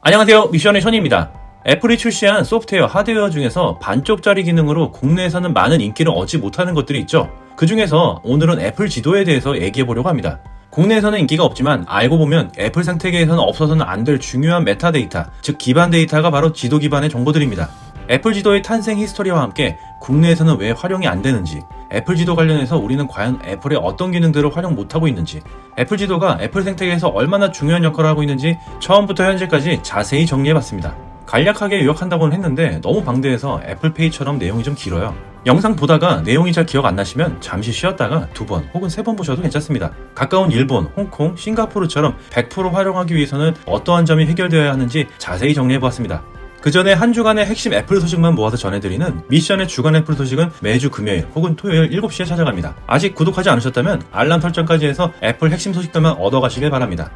안녕하세요, 미션의 션입니다. 애플이 출시한 소프트웨어, 하드웨어 중에서 반쪽짜리 기능으로 국내에서는 많은 인기를 얻지 못하는 것들이 있죠. 그 중에서 오늘은 애플 지도에 대해서 얘기해보려고 합니다. 국내에서는 인기가 없지만 알고 보면 애플 생태계에서는 없어서는 안 될 중요한 메타데이터, 즉 기반 데이터가 바로 지도 기반의 정보들입니다. 애플 지도의 탄생 히스토리와 함께 국내에서는 왜 활용이 안 되는지, 애플 지도 관련해서 우리는 과연 애플의 어떤 기능들을 활용 못하고 있는지, 애플 지도가 애플 생태계에서 얼마나 중요한 역할을 하고 있는지 처음부터 현재까지 자세히 정리해봤습니다. 간략하게 요약한다고는 했는데 너무 방대해서 애플페이처럼 내용이 좀 길어요. 영상 보다가 내용이 잘 기억 안 나시면 잠시 쉬었다가 2번 혹은 3번 보셔도 괜찮습니다. 가까운 일본, 홍콩, 싱가포르처럼 100% 활용하기 위해서는 어떠한 점이 해결되어야 하는지 자세히 정리해보았습니다. 그 전에 한 주간의 핵심 애플 소식만 모아서 전해드리는 미션의 주간 애플 소식은 매주 금요일 혹은 토요일 7시에 찾아갑니다. 아직 구독하지 않으셨다면 알람 설정까지 해서 애플 핵심 소식들만 얻어가시길 바랍니다.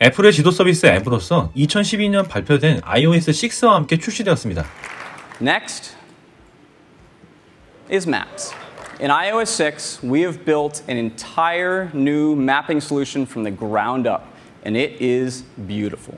애플의 지도 서비스 앱으로서 2012년 발표된 iOS 6와 함께 출시되었습니다. Next is Maps. In iOS 6, we have built an entire new mapping solution from the ground up, and it is beautiful.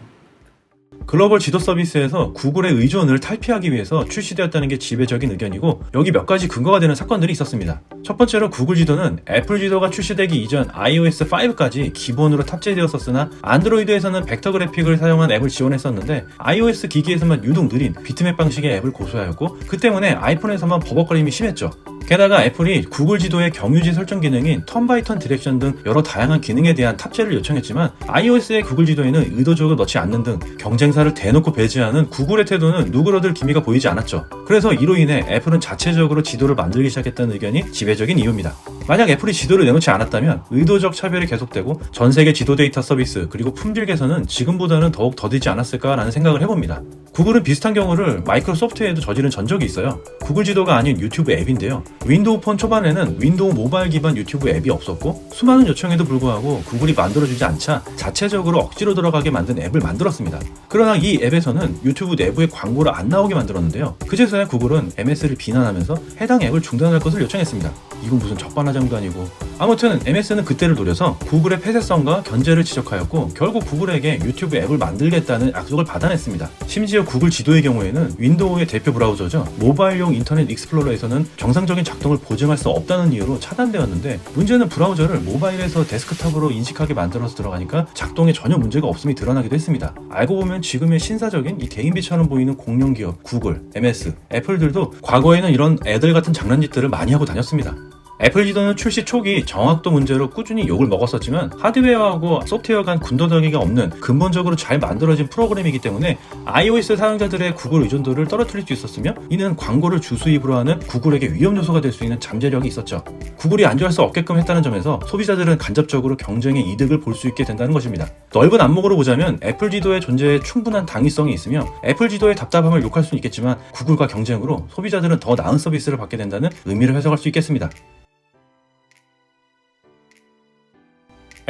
글로벌 지도 서비스에서 구글의 의존을 탈피하기 위해서 출시되었다는 게 지배적인 의견이고, 여기 몇 가지 근거가 되는 사건들이 있었습니다. 첫 번째로 구글 지도는 애플 지도가 출시되기 이전 iOS 5까지 기본으로 탑재되었었으나 안드로이드에서는 벡터 그래픽을 사용한 앱을 지원했었는데 iOS 기기에서만 유독 느린 비트맵 방식의 앱을 고수하였고, 그 때문에 아이폰에서만 버벅거림이 심했죠. 게다가 애플이 구글 지도의 경유지 설정 기능인 턴 바이 턴 디렉션 등 여러 다양한 기능에 대한 탑재를 요청했지만 iOS의 구글 지도에는 의도적으로 넣지 않는 등 경쟁사를 대놓고 배제하는 구글의 태도는 누그러들 기미가 보이지 않았죠. 그래서 이로 인해 애플은 자체적으로 지도를 만들기 시작했다는 의견이 지배적인 이유입니다. 만약 애플이 지도를 내놓지 않았다면 의도적 차별이 계속되고 전 세계 지도 데이터 서비스 그리고 품질 개선은 지금보다는 더욱 더디지 않았을까라는 생각을 해봅니다. 구글은 비슷한 경우를 마이크로소프트에도 저지른 전적이 있어요. 구글 지도가 아닌 유튜브 앱인데요. 윈도우 폰 초반에는 윈도우 모바일 기반 유튜브 앱이 없었고 수많은 요청에도 불구하고 구글이 만들어주지 않자 자체적으로 억지로 들어가게 만든 앱을 만들었습니다. 그러나 이 앱에서는 유튜브 내부에 광고를 안 나오게 만들었는데요. 그제서야 구글은 MS를 비난하면서 해당 앱을 중단할 것을 요청했습니다. 이건 무슨 적반하장도 아니고. 아무튼 MS는 그때를 노려서 구글의 폐쇄성과 견제를 지적하였고 결국 구글에게 유튜브 앱을 만들겠다는 약속을 받아냈습니다. 심지어 구글 지도의 경우에는 윈도우의 대표 브라우저죠. 모바일용 인터넷 익스플로러에서는 정상적인 작동을 보증할 수 없다는 이유로 차단되었는데, 문제는 브라우저를 모바일에서 데스크탑으로 인식하게 만들어서 들어가니까 작동에 전혀 문제가 없음이 드러나기도 했습니다. 알고 보면 지금의 신사적인 이 개인비처럼 보이는 공룡 기업 구글, MS, 애플들도 과거에는 이런 애들 같은 장난짓들을 많이 하고 다녔습니다. 애플 지도는 출시 초기 정확도 문제로 꾸준히 욕을 먹었었지만 하드웨어하고 소프트웨어 간 군더더기가 없는 근본적으로 잘 만들어진 프로그램이기 때문에 iOS 사용자들의 구글 의존도를 떨어뜨릴 수 있었으며, 이는 광고를 주수입으로 하는 구글에게 위험 요소가 될 수 있는 잠재력이 있었죠. 구글이 안주할 수 없게끔 했다는 점에서 소비자들은 간접적으로 경쟁의 이득을 볼 수 있게 된다는 것입니다. 넓은 안목으로 보자면 애플 지도의 존재에 충분한 당위성이 있으며 애플 지도의 답답함을 욕할 수는 있겠지만 구글과 경쟁으로 소비자들은 더 나은 서비스를 받게 된다는 의미를 해석할 수 있겠습니다.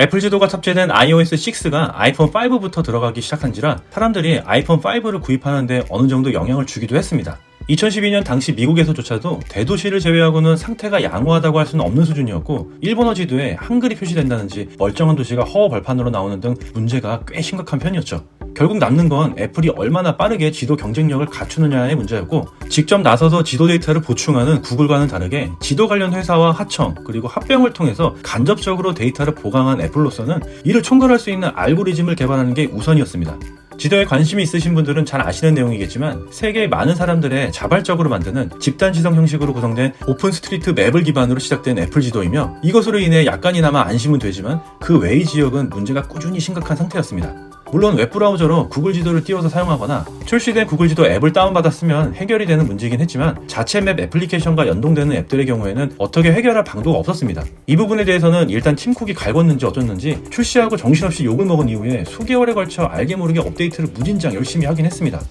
애플 지도가 탑재된 iOS 6가 아이폰 5부터 들어가기 시작한지라 사람들이 아이폰 5를 구입하는데 어느 정도 영향을 주기도 했습니다. 2012년 당시 미국에서조차도 대도시를 제외하고는 상태가 양호하다고 할 수는 없는 수준이었고, 일본어 지도에 한글이 표시된다든지 멀쩡한 도시가 허허 벌판으로 나오는 등 문제가 꽤 심각한 편이었죠. 결국 남는 건 애플이 얼마나 빠르게 지도 경쟁력을 갖추느냐의 문제였고, 직접 나서서 지도 데이터를 보충하는 구글과는 다르게 지도 관련 회사와 하청 그리고 합병을 통해서 간접적으로 데이터를 보강한 애플로서는 이를 총괄할 수 있는 알고리즘을 개발하는 게 우선이었습니다. 지도에 관심이 있으신 분들은 잘 아시는 내용이겠지만 세계의 많은 사람들의 자발적으로 만드는 집단 지성 형식으로 구성된 오픈 스트리트 맵을 기반으로 시작된 애플 지도이며, 이것으로 인해 약간이나마 안심은 되지만 그 외의 지역은 문제가 꾸준히 심각한 상태였습니다. 물론 웹브라우저로 구글 지도를 띄워서 사용하거나 출시된 구글 지도 앱을 다운받았으면 해결이 되는 문제이긴 했지만 자체 맵 애플리케이션과 연동되는 앱들의 경우에는 어떻게 해결할 방도가 없었습니다. 이 부분에 대해서는 일단 팀쿡이 갈궜는지 어쩌는지 출시하고 정신없이 욕을 먹은 이후에 수개월에 걸쳐 알게 모르게 업데이트를 무진장 열심히 하긴 했습니다.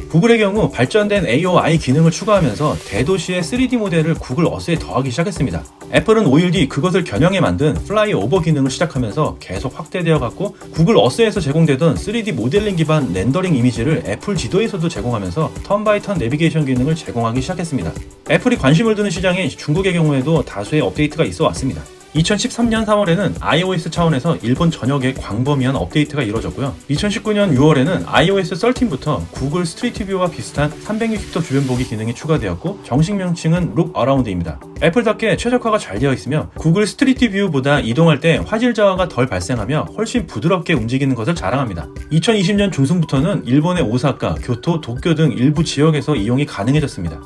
구글의 경우 발전된 AOI 기능을 추가하면서 대도시의 3D 모델을 구글 어스에 더하기 시작했습니다. 애플은 5일 뒤 그것을 겨냥해 만든 플라이오버 기능을 시작하면서 계속 확대되어 갔고, 구글 어스에서 제공되던 3D 모델링 기반 렌더링 이미지를 애플 지도에서도 제공하면서 턴 바이 턴 내비게이션 기능을 제공하기 시작했습니다. 애플이 관심을 두는 시장인 중국의 경우에도 다수의 업데이트가 있어 왔습니다. 2013년 3월에는 iOS 차원에서 일본 전역에 광범위한 업데이트가 이루어졌고요. 2019년 6월에는 iOS 13부터 구글 스트리트 뷰와 비슷한 360도 주변 보기 기능이 추가되었고 정식 명칭은 룩 어라운드입니다. 애플답게 최적화가 잘 되어 있으며 구글 스트리트 뷰보다 이동할 때 화질 저하가 덜 발생하며 훨씬 부드럽게 움직이는 것을 자랑합니다. 2020년 중순부터는 일본의 오사카, 교토, 도쿄 등 일부 지역에서 이용이 가능해졌습니다.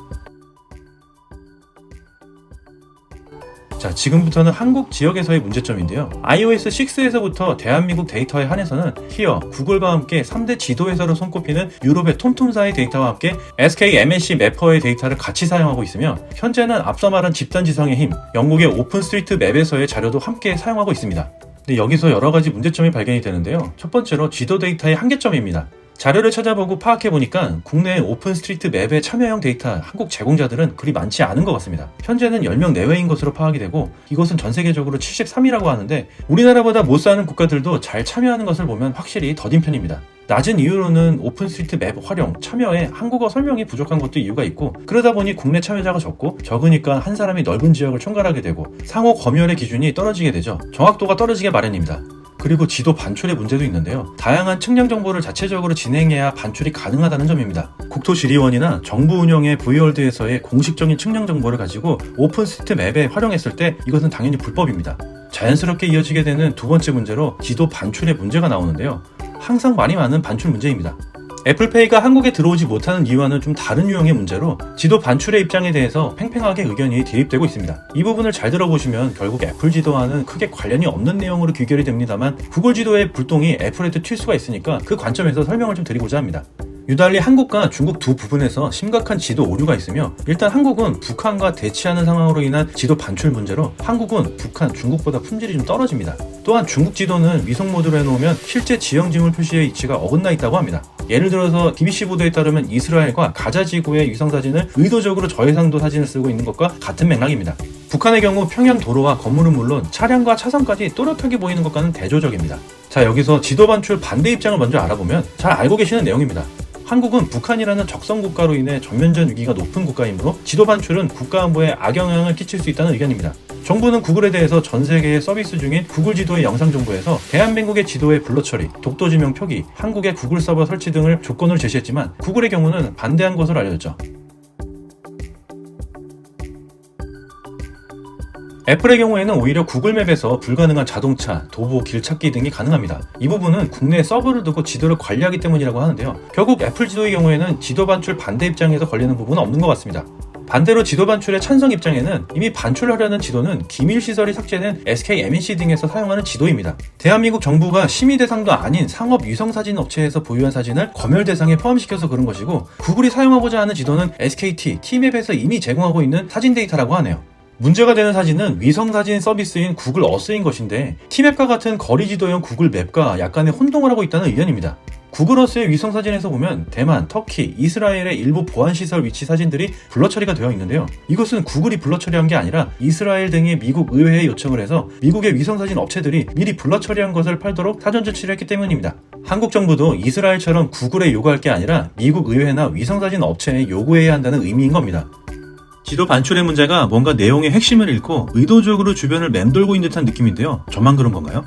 자, 지금부터는 한국 지역에서의 문제점인데요. iOS 6에서부터 대한민국 데이터에 한해서는 히어, 구글과 함께 3대 지도 회사로 손꼽히는 유럽의 톰톰사의 데이터와 함께 SK MNC 매퍼의 데이터를 같이 사용하고 있으며 현재는 앞서 말한 집단지성의 힘, 영국의 오픈스트리트 맵에서의 자료도 함께 사용하고 있습니다. 근데 여기서 여러 가지 문제점이 발견이 되는데요. 첫 번째로 지도 데이터의 한계점입니다. 자료를 찾아보고 파악해보니까 국내 오픈스트리트 맵의 참여형 데이터 한국 제공자들은 그리 많지 않은 것 같습니다. 현재는 10명 내외인 것으로 파악이 되고 이것은 전 세계적으로 73위라고 하는데 우리나라보다 못 사는 국가들도 잘 참여하는 것을 보면 확실히 더딘 편입니다. 낮은 이유로는 오픈스트리트 맵 활용, 참여에 한국어 설명이 부족한 것도 이유가 있고 그러다 보니 국내 참여자가 적고 적으니까 한 사람이 넓은 지역을 총괄하게 되고 상호 검열의 기준이 떨어지게 되죠. 정확도가 떨어지게 마련입니다. 그리고 지도 반출의 문제도 있는데요. 다양한 측량 정보를 자체적으로 진행해야 반출이 가능하다는 점입니다. 국토지리원이나 정부 운영의 V월드에서의 공식적인 측량 정보를 가지고 오픈스트리트 맵에 활용했을 때 이것은 당연히 불법입니다. 자연스럽게 이어지게 되는 두 번째 문제로 지도 반출의 문제가 나오는데요. 항상 말이 많은 반출 문제입니다. 애플페이가 한국에 들어오지 못하는 이유와는 좀 다른 유형의 문제로 지도 반출의 입장에 대해서 팽팽하게 의견이 대립되고 있습니다. 이 부분을 잘 들어보시면 결국 애플 지도와는 크게 관련이 없는 내용으로 귀결이 됩니다만 구글 지도의 불똥이 애플에도 튈 수가 있으니까 그 관점에서 설명을 좀 드리고자 합니다. 유달리 한국과 중국 두 부분에서 심각한 지도 오류가 있으며 일단 한국은 북한과 대치하는 상황으로 인한 지도 반출 문제로 한국은 북한, 중국보다 품질이 좀 떨어집니다. 또한 중국 지도는 위성 모드로 해놓으면 실제 지형지물 표시의 위치가 어긋나 있다고 합니다. 예를 들어서 BBC 보도에 따르면 이스라엘과 가자 지구의 위성사진을 의도적으로 저해상도 사진을 쓰고 있는 것과 같은 맥락입니다. 북한의 경우 평양 도로와 건물은 물론 차량과 차선까지 또렷하게 보이는 것과는 대조적입니다. 자, 여기서 지도 반출 반대 입장을 먼저 알아보면 잘 알고 계시는 내용입니다. 한국은 북한이라는 적성 국가로 인해 전면전 위기가 높은 국가이므로 지도 반출은 국가 안보에 악영향을 끼칠 수 있다는 의견입니다. 정부는 구글에 대해서 전 세계의 서비스 중인 구글 지도의 영상 정보에서 대한민국의 지도의 블러 처리, 독도 지명 표기, 한국의 구글 서버 설치 등을 조건을 제시했지만 구글의 경우는 반대한 것으로 알려졌죠. 애플의 경우에는 오히려 구글맵에서 불가능한 자동차, 도보, 길찾기 등이 가능합니다. 이 부분은 국내에 서버를 두고 지도를 관리하기 때문이라고 하는데요. 결국 애플 지도의 경우에는 지도 반출 반대 입장에서 걸리는 부분은 없는 것 같습니다. 반대로 지도 반출의 찬성 입장에는 이미 반출하려는 지도는 기밀시설이 삭제된 SK MNC 등에서 사용하는 지도입니다. 대한민국 정부가 심의 대상도 아닌 상업 위성사진 업체에서 보유한 사진을 검열 대상에 포함시켜서 그런 것이고 구글이 사용하고자 하는 지도는 SKT, T맵에서 이미 제공하고 있는 사진 데이터라고 하네요. 문제가 되는 사진은 위성사진 서비스인 구글 어스인 것인데 T맵과 같은 거리지도형 구글맵과 약간의 혼동을 하고 있다는 의견입니다. 구글 어스의 위성사진에서 보면 대만, 터키, 이스라엘의 일부 보안시설 위치 사진들이 블러 처리가 되어 있는데요. 이것은 구글이 블러 처리한 게 아니라 이스라엘 등의 미국 의회에 요청을 해서 미국의 위성사진 업체들이 미리 블러 처리한 것을 팔도록 사전 조치를 했기 때문입니다. 한국 정부도 이스라엘처럼 구글에 요구할 게 아니라 미국 의회나 위성사진 업체에 요구해야 한다는 의미인 겁니다. 지도 반출의 문제가 뭔가 내용의 핵심을 잃고 의도적으로 주변을 맴돌고 있는 듯한 느낌인데요. 저만 그런 건가요?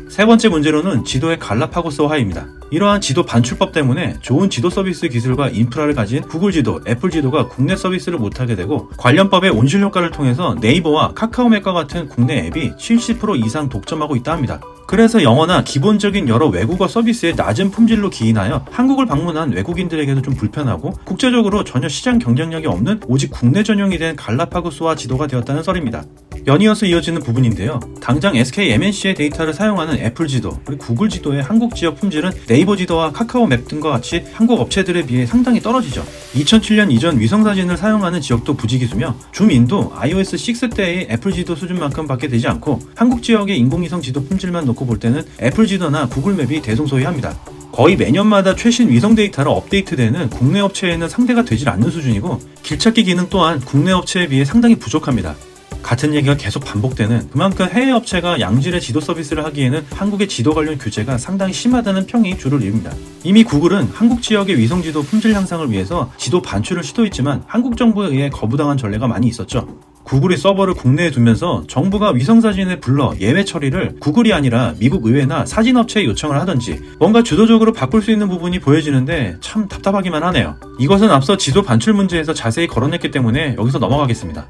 세 번째 문제로는 지도의 갈라파고스화입니다. 이러한 지도 반출법 때문에 좋은 지도 서비스 기술과 인프라를 가진 구글 지도, 애플 지도가 국내 서비스를 못하게 되고 관련법의 온실 효과를 통해서 네이버와 카카오맵과 같은 국내 앱이 70% 이상 독점하고 있다 합니다. 그래서 영어나 기본적인 여러 외국어 서비스의 낮은 품질로 기인하여 한국을 방문한 외국인들에게도 좀 불편하고 국제적으로 전혀 시장 경쟁력이 없는 오직 국내 전용이 된 갈라파고스화 지도가 되었다는 썰입니다. 연이어서 이어지는 부분인데요. 당장 SK MNC의 데이터를 사용하는 애플 지도, 그리고 구글 지도의 한국 지역 품질은 네이버 지도와 카카오맵 등과 같이 한국 업체들에 비해 상당히 떨어지죠. 2007년 이전 위성사진을 사용하는 지역도 부지기수며 줌인도 iOS 6 때의 애플 지도 수준만큼 밖에 되지 않고 한국 지역의 인공위성 지도 품질만 놓고 볼 때는 애플 지도나 구글맵이 대동소이합니다. 거의 매년마다 최신 위성 데이터로 업데이트되는 국내 업체에는 상대가 되질 않는 수준이고 길찾기 기능 또한 국내 업체에 비해 상당히 부족합니다. 같은 얘기가 계속 반복되는, 그만큼 해외 업체가 양질의 지도 서비스를 하기에는 한국의 지도 관련 규제가 상당히 심하다는 평이 주를 이룹니다. 이미 구글은 한국 지역의 위성지도 품질 향상을 위해서 지도 반출을 시도했지만 한국 정부에 의해 거부당한 전례가 많이 있었죠. 구글이 서버를 국내에 두면서 정부가 위성사진을 불러 예외 처리를 구글이 아니라 미국 의회나 사진업체에 요청을 하던지 뭔가 주도적으로 바꿀 수 있는 부분이 보여지는데 참 답답하기만 하네요. 이것은 앞서 지도 반출 문제에서 자세히 거론했기 때문에 여기서 넘어가겠습니다.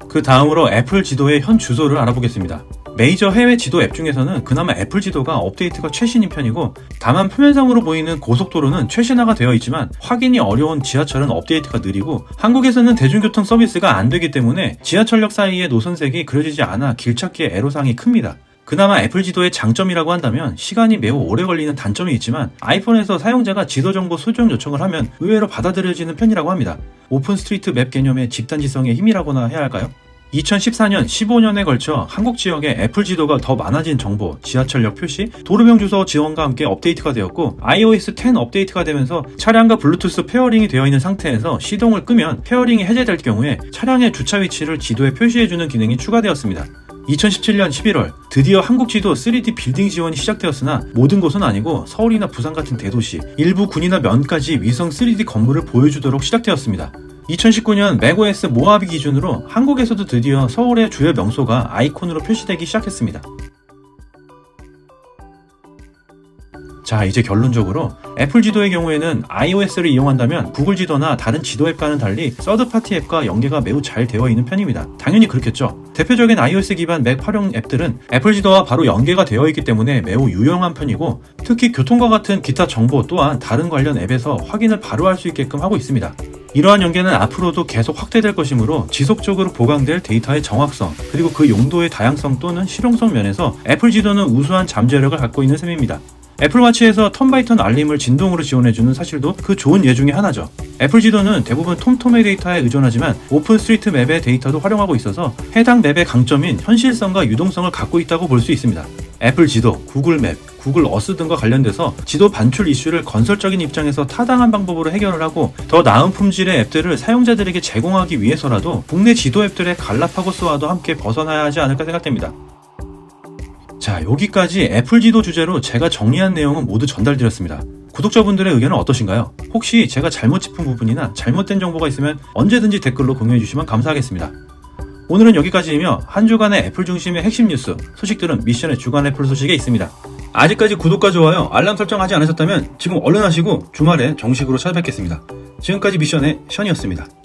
그 다음으로 애플 지도의 현 주소를 알아보겠습니다. 메이저 해외 지도 앱 중에서는 그나마 애플 지도가 업데이트가 최신인 편이고, 다만 표면상으로 보이는 고속도로는 최신화가 되어 있지만 확인이 어려운 지하철은 업데이트가 느리고, 한국에서는 대중교통 서비스가 안 되기 때문에 지하철역 사이에 노선색이 그려지지 않아 길찾기에 애로사항이 큽니다. 그나마 애플 지도의 장점이라고 한다면 시간이 매우 오래 걸리는 단점이 있지만, 아이폰에서 사용자가 지도 정보 수정 요청을 하면 의외로 받아들여지는 편이라고 합니다. 오픈 스트리트 맵 개념의 집단지성의 힘이라고나 해야 할까요? 2014년, 15년에 걸쳐 한국 지역에 애플 지도가 더 많아진 정보, 지하철역 표시, 도로명 주소 지원과 함께 업데이트가 되었고, iOS 10 업데이트가 되면서 차량과 블루투스 페어링이 되어 있는 상태에서 시동을 끄면 페어링이 해제될 경우에 차량의 주차 위치를 지도에 표시해주는 기능이 추가되었습니다. 2017년 11월, 드디어 한국 지도 3D 빌딩 지원이 시작되었으나 모든 곳은 아니고 서울이나 부산 같은 대도시, 일부 군이나 면까지 위성 3D 건물을 보여주도록 시작되었습니다. 2019년 맥OS 모하비 기준으로 한국에서도 드디어 서울의 주요 명소가 아이콘으로 표시되기 시작했습니다. 자, 이제 결론적으로 애플 지도의 경우에는 iOS를 이용한다면 구글 지도나 다른 지도 앱과는 달리 서드파티 앱과 연계가 매우 잘 되어 있는 편입니다. 당연히 그렇겠죠. 대표적인 iOS 기반 맥 활용 앱들은 애플 지도와 바로 연계가 되어 있기 때문에 매우 유용한 편이고, 특히 교통과 같은 기타 정보 또한 다른 관련 앱에서 확인을 바로 할 수 있게끔 하고 있습니다. 이러한 연계는 앞으로도 계속 확대될 것이므로 지속적으로 보강될 데이터의 정확성, 그리고 그 용도의 다양성 또는 실용성 면에서 애플 지도는 우수한 잠재력을 갖고 있는 셈입니다. 애플워치에서 턴바이턴 알림을 진동으로 지원해주는 사실도 그 좋은 예 중에 하나죠. 애플 지도는 대부분 톰톰의 데이터에 의존하지만 오픈 스트리트 맵의 데이터도 활용하고 있어서 해당 맵의 강점인 현실성과 유동성을 갖고 있다고 볼 수 있습니다. 애플 지도, 구글 맵, 구글 어스 등과 관련돼서 지도 반출 이슈를 건설적인 입장에서 타당한 방법으로 해결을 하고, 더 나은 품질의 앱들을 사용자들에게 제공하기 위해서라도 국내 지도 앱들의 갈라파고스와도 함께 벗어나야 하지 않을까 생각됩니다. 자, 여기까지 애플 지도 주제로 제가 정리한 내용은 모두 전달드렸습니다. 구독자분들의 의견은 어떠신가요? 혹시 제가 잘못 짚은 부분이나 잘못된 정보가 있으면 언제든지 댓글로 공유해주시면 감사하겠습니다. 오늘은 여기까지이며 한 주간의 애플 중심의 핵심 뉴스, 소식들은 미션의 주간 애플 소식에 있습니다. 아직까지 구독과 좋아요, 알람 설정하지 않으셨다면 지금 얼른 하시고 주말에 정식으로 찾아뵙겠습니다. 지금까지 미션의 션이었습니다.